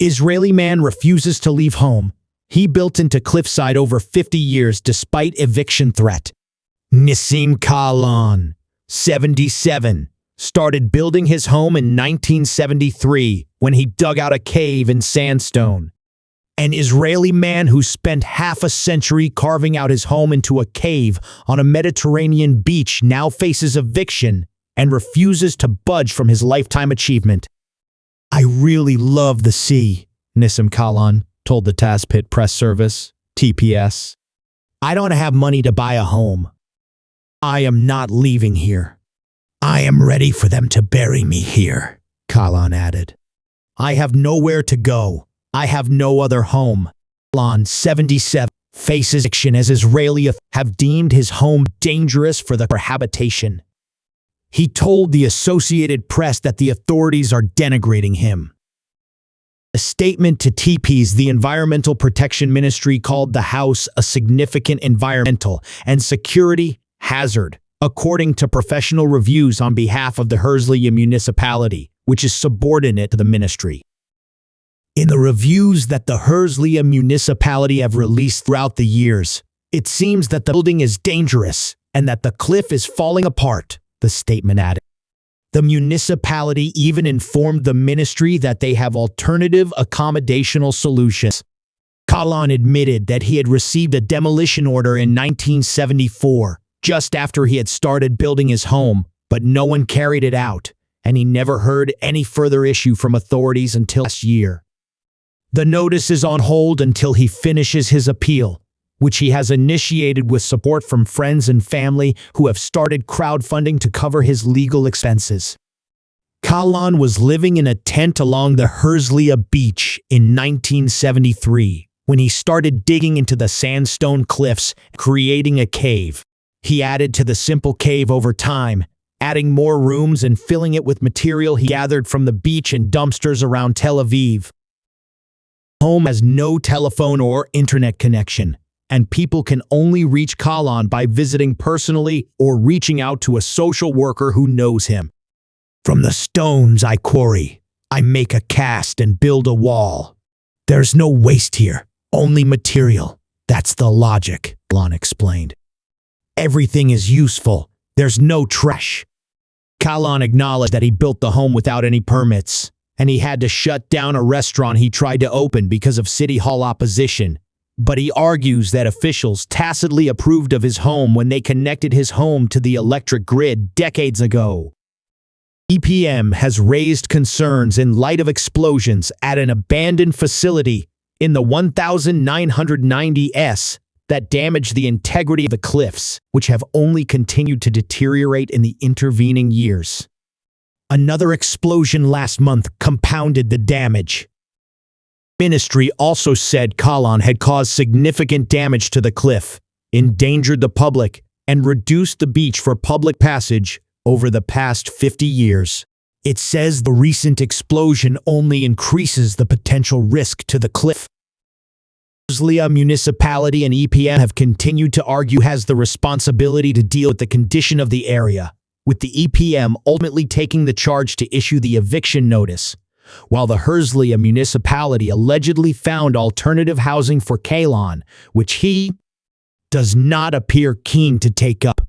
Israeli man refuses to leave home. He built into cliffside over 50 years despite eviction threat. Nissim Kahlon, 77, started building his home in 1973 when he dug out a cave in sandstone. An Israeli man who spent half a century carving out his home into a cave on a Mediterranean beach now faces eviction and refuses to budge from his lifetime achievement. "I really love the sea," Nissim Kahlon told the Tazpit Press Service, TPS. "I don't have money to buy a home. I am not leaving here. I am ready for them to bury me here," Kahlon added. "I have nowhere to go. I have no other home." Kahlon, 77, faces eviction as Israeli authorities have deemed his home dangerous for the cohabitation. He told the Associated Press that the authorities are denigrating him. A statement to TPS, the Environmental Protection Ministry called the house a significant environmental and security hazard, according to professional reviews on behalf of the Herzliya municipality, which is subordinate to the ministry. In the reviews that the Herzliya municipality have released throughout the years, it seems that the building is dangerous and that the cliff is falling apart, the statement added. The municipality even informed the ministry that they have alternative accommodational solutions. Kahlon admitted that he had received a demolition order in 1974, just after he had started building his home, but no one carried it out, and he never heard any further issue from authorities until last year. The notice is on hold until he finishes his appeal, which he has initiated with support from friends and family who have started crowdfunding to cover his legal expenses. Kahlon was living in a tent along the Herzliya beach in 1973 when he started digging into the sandstone cliffs, creating a cave. He added to the simple cave over time, adding more rooms and filling it with material he gathered from the beach and dumpsters around Tel Aviv. Home has no telephone or internet connection, and people can only reach Kahlon by visiting personally or reaching out to a social worker who knows him. "From the stones I quarry, I make a cast and build a wall. There's no waste here, only material. That's the logic," Kahlon explained. "Everything is useful. There's no trash." Kahlon acknowledged that he built the home without any permits, and he had to shut down a restaurant he tried to open because of City Hall opposition. But he argues that officials tacitly approved of his home when they connected his home to the electric grid decades ago. EPM has raised concerns in light of explosions at an abandoned facility in the 1990s that damaged the integrity of the cliffs, which have only continued to deteriorate in the intervening years. Another explosion last month compounded the damage. The ministry also said Kahlon had caused significant damage to the cliff, endangered the public, and reduced the beach for public passage over the past 50 years. It says the recent explosion only increases the potential risk to the cliff. Herzliya municipality and EPM have continued to argue has the responsibility to deal with the condition of the area, with the EPM ultimately taking the charge to issue the eviction notice, while the Herzliya municipality allegedly found alternative housing for Kahlon, which he does not appear keen to take up.